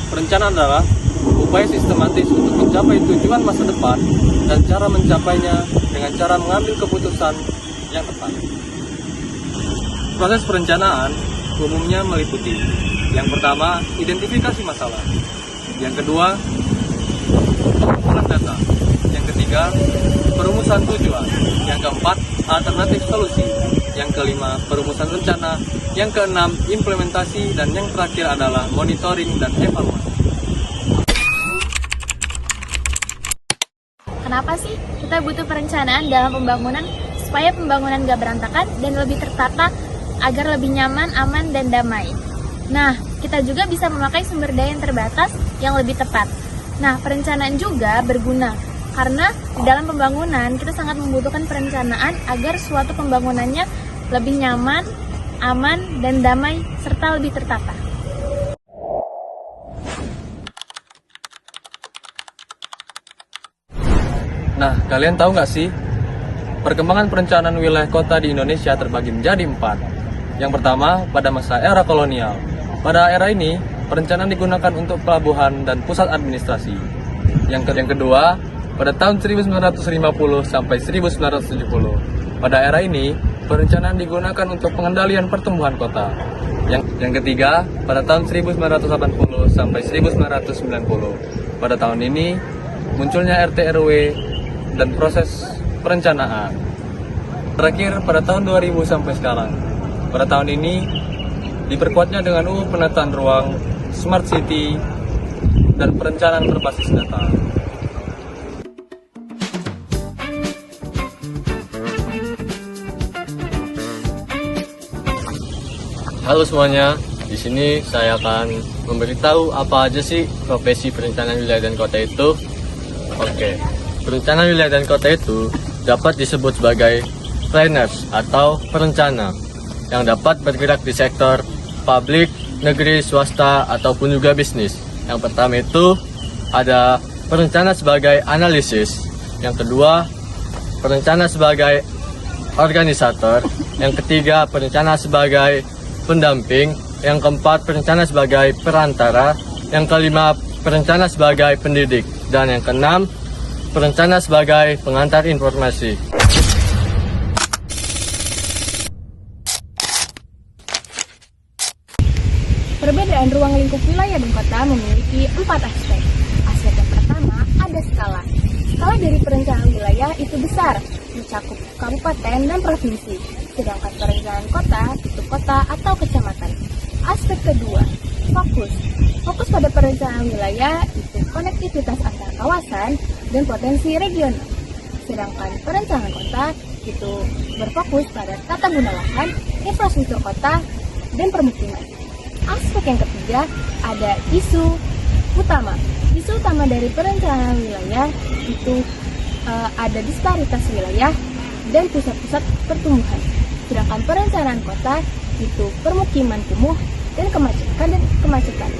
Perencanaan adalah upaya sistematis untuk mencapai tujuan masa depan dan cara mencapainya dengan cara mengambil keputusan yang tepat. Proses perencanaan umumnya meliputi: yang pertama, identifikasi masalah; yang kedua, pengumpulan data; yang ketiga, perumusan tujuan; yang keempat, alternatif solusi; yang kelima, perumusan rencana; yang keenam, implementasi; dan yang terakhir adalah monitoring dan evaluasi. Kenapa sih kita butuh perencanaan dalam pembangunan supaya pembangunan gak berantakan dan lebih tertata agar lebih nyaman, aman, dan damai? Nah, kita juga bisa memakai sumber daya yang terbatas yang lebih tepat. Nah, perencanaan juga berguna karena di dalam pembangunan kita sangat membutuhkan perencanaan agar suatu pembangunannya lebih nyaman, aman, dan damai serta lebih tertata. Nah, kalian tahu nggak sih? Perkembangan perencanaan wilayah kota di Indonesia terbagi menjadi 4. Yang pertama, pada masa era kolonial. Pada era ini, perencanaan digunakan untuk pelabuhan dan pusat administrasi. Yang kedua, pada tahun 1950 sampai 1970. Pada era ini, perencanaan digunakan untuk pengendalian pertumbuhan kota. Yang ketiga, pada tahun 1980 sampai 1990. Pada tahun ini, munculnya RT RW dan proses perencanaan. Terakhir pada tahun 2000 sampai sekarang. Pada tahun ini diperkuatnya dengan UU Penataan Ruang, Smart City, dan perencanaan berbasis data. Halo semuanya, di sini saya akan memberitahu apa aja sih profesi perencanaan wilayah dan kota itu. Oke. Perencanaan wilayah dan kota itu dapat disebut sebagai planners atau perencana yang dapat bergerak di sektor publik, negeri, swasta, ataupun juga bisnis. Yang pertama itu ada perencana sebagai analisis, yang kedua perencana sebagai organisator, yang ketiga perencana sebagai pendamping, yang keempat perencana sebagai perantara, yang kelima perencana sebagai pendidik, dan yang keenam perencana sebagai pengantar informasi. Perbedaan ruang lingkup wilayah dan kota memiliki 4 aspek. Aspek yang pertama ada skala. Skala dari perencanaan wilayah itu besar, mencakup kabupaten dan provinsi, sedangkan perencanaan kota itu kota atau kecamatan. Aspek kedua, fokus. Fokus pada perencanaan wilayah itu konektivitas antar kawasan dan potensi regional. Sedangkan perencanaan kota itu berfokus pada tata guna lahan, infrastruktur kota, dan permukiman. Aspek yang ketiga ada isu utama. Isu utama dari perencanaan wilayah itu ada disparitas wilayah dan pusat-pusat pertumbuhan. Sedangkan perencanaan kota itu permukiman kumuh dan kemacetan.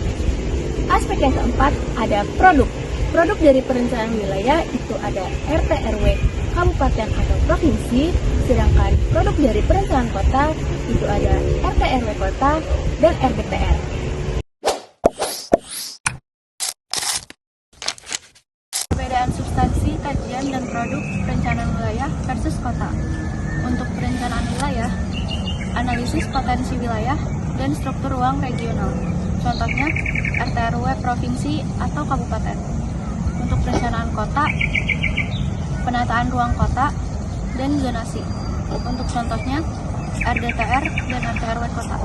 Aspek yang keempat ada produk. Produk dari perencanaan wilayah itu ada RT RW, kabupaten atau provinsi, sedangkan produk dari perencanaan kota itu ada RT RW kota dan RDTR. Perbedaan substansi, kajian, dan produk perencanaan wilayah versus kota. Untuk perencanaan wilayah, analisis potensi wilayah dan struktur ruang regional. Contohnya, RT RW provinsi atau kabupaten. Untuk perencanaan kota, penataan ruang kota, dan zonasi. Untuk contohnya, RDTR dan RT RW kota.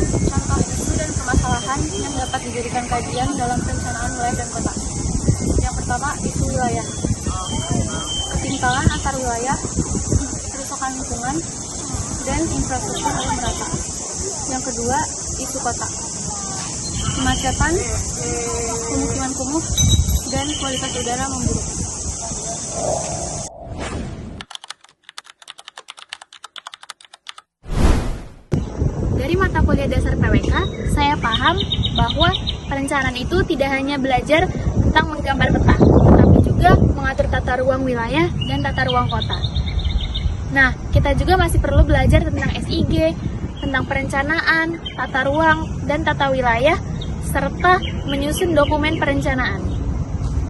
Contoh isu dan permasalahan yang dapat dijadikan kajian dalam perencanaan wilayah dan kota. Yang pertama, isu wilayah. Ketimpangan antar wilayah, kerusakan lingkungan, dan infrastruktur belum merata. Yang kedua, isu kota. Kemacetan, pemukiman kumuh, dan kualitas udara memburuk. Dari mata kuliah dasar PWK, saya paham bahwa perencanaan itu tidak hanya belajar tentang menggambar peta, tetapi juga mengatur tata ruang wilayah dan tata ruang kota. Nah, kita juga masih perlu belajar tentang SIG, tentang perencanaan, tata ruang, dan tata wilayah, serta menyusun dokumen perencanaan.